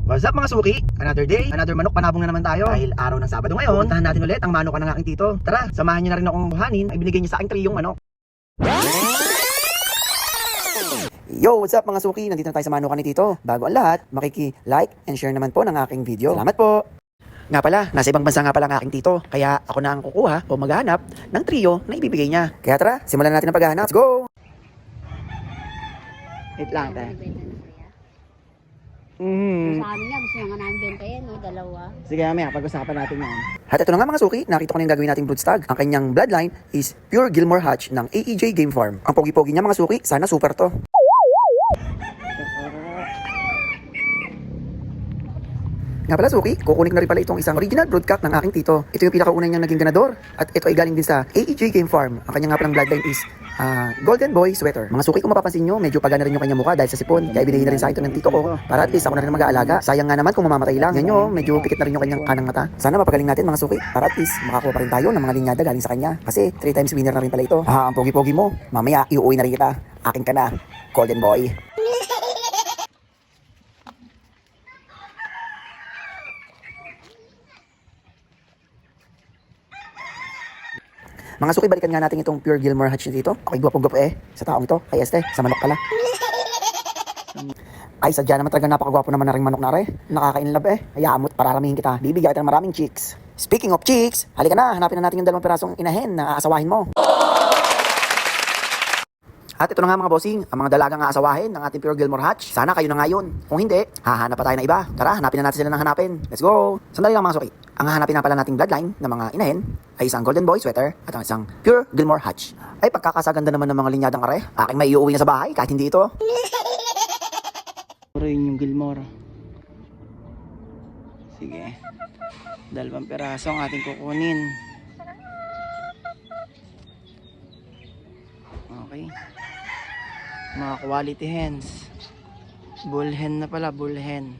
What's up mga suki? Another day, another manok, panabong na naman tayo. Dahil araw ng Sabado ngayon, puntahan natin ulit ang manok ng aking tito. Tara, samahan niyo na rin akong buhanin. Ay binigay niya sa aking triyong manok. Yo, what's up mga suki? Nandito na tayo sa manukan ni tito. Bago ang lahat, makiki-like and share naman po ng aking video. Salamat po! Nga pala, nasa ibang bansa nga pala ang aking tito. Kaya ako na ang kukuha o maghahanap ng trio na ibibigay niya. Kaya tara, simulan natin ang paghahanap. Let's go! Wait lang, tayo. Sa amin nga, gusto nga namin benta yan, no? Dalawa. Sige, mamaya, pag-usapan natin yan. At ito na nga mga suki, nakita ko na yung gagawin nating broodstag. Ang kanyang bloodline is pure Gilmore Hatch ng AEJ Game Farm. Ang pogi-pogi niya mga suki, sana super to. Nga pala suki, kukunin na rin pala itong isang original broodcock ng aking tito. Ito yung pinakauna niyang naging ganador. At ito ay galing din sa AEJ Game Farm. Ang kanya nga palang bloodline is Golden Boy Sweater. Mga suki, kung mapapansin nyo, medyo pagana rin yung kanyang mukha dahil sa sipon. Kaya binigay na rin sa akin ito ng tito ko. Para at least ako na rin mag-aalaga. Sayang nga naman kung mamamatay lang. Yan nyo, medyo pikit na rin yung kanyang kanang mata. Sana mapagaling natin mga suki. Para at least makakuha pa rin tayo ng mga linyada galing sa kanya. Kasi 3 times winner na rin pala ito. Ang pogi-pogi mo. Mamaya, iuwi na rin kita. Akin ka na, Golden Boy. Mga suki, balikan nga natin itong pure Gilmore Hatch dito. Okay, gwapong-gwapo sa taong ito. Kay Este, sa manok pala. Ay, sadya naman talaga napakagwapo naman na rin manok na rin. Nakaka-inlove Hayaan mo't pararamihin kita. Bibigyan kita ng maraming chicks. Speaking of chicks, halika na, hanapin na natin yung 2 pirasong inahin na aasawahin mo. At ito na nga mga bossing, ang mga dalagang aasawahin ng ating pure Gilmore Hatch. Sana kayo na nga yun. Kung hindi, hahanap pa tayo ng iba. Tara, hanapin na natin sila ng hanapin. Let's go! Sandali lang mga suki. Ang hahanapin na pala nating bloodline ng mga inahin ay isang Golden Boy Sweater at ang isang pure Gilmore Hatch. Ay pagkakasaganda naman ng mga linyadang are. Aking may iuwi na sa bahay kahit hindi ito. Puro yun yung Gilmore. Sige. 2 piraso ang ating kukunin. Okay. Mga quality hens. Bull hen na pala, bull hen.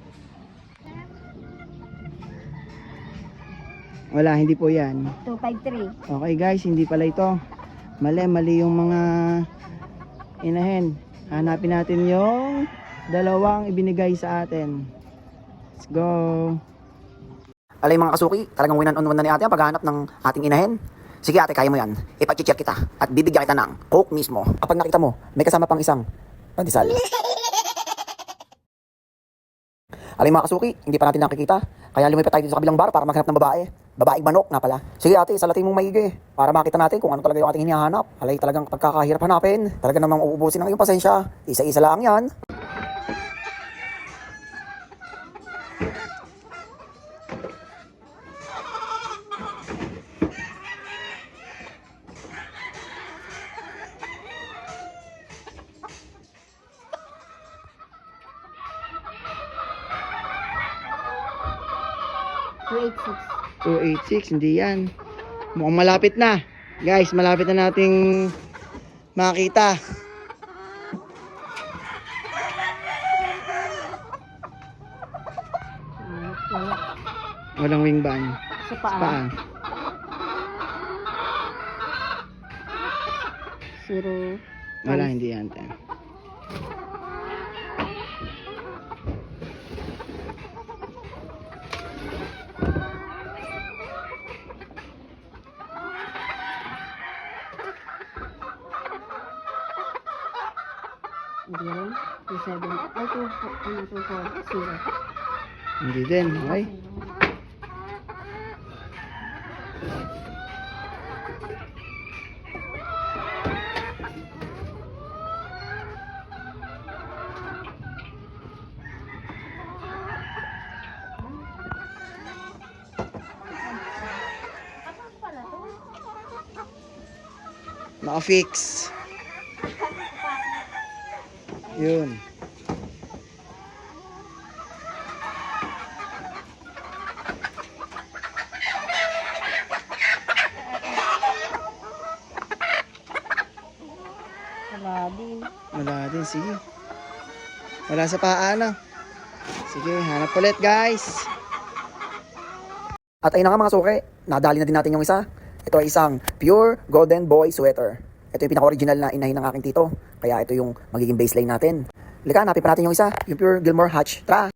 Wala, hindi po yan. 253. Okay guys, hindi pala ito. Mali yung mga inahen. Hanapin natin yung 2 ibinigay sa atin. Let's go. Alay mga kasuki, talagang winan on one na ni ate ang paghahanap ng ating inahen. Sige ate, kaya mo yan. Ipag-check kita at bibigyan kita ng coke mismo. Kapag nakita mo, may kasama pang isang pandesal. Alay mga kasuki, hindi pa natin nakikita. Kaya lumipat tayo dito sa kabilang bar para maghanap ng babae. Babaeng manok na pala. Sige ate, salatin mong maigi para makita natin kung ano talaga yung ating hinahanap. Alay, talagang pagkakahirap hanapin. Talaga namang uubusin ang iyong pasensya. Isa-isa lang yan. $286. 286, hindi yan. Mukhang malapit na. Guys, malapit na nating makita. Wala. Walang wing band. Sa paa. Zero. Wala, hindi yan. Hindi rin. 27. Ay, 240. Hindi din. Okay. Naka-fix. Yun. Wala din, sige. Wala sa paa na. Sige, hanap ulit guys. At ayun na nga mga suki, nadali na din natin yung isa. Ito ay isang pure Golden Boy Sweater. Ito yung pinaka-original na inahin ng aking tito. Kaya ito yung magiging baseline natin. Halika, hanapin pa natin yung isa, yung pure Gilmore Hatch. Tara!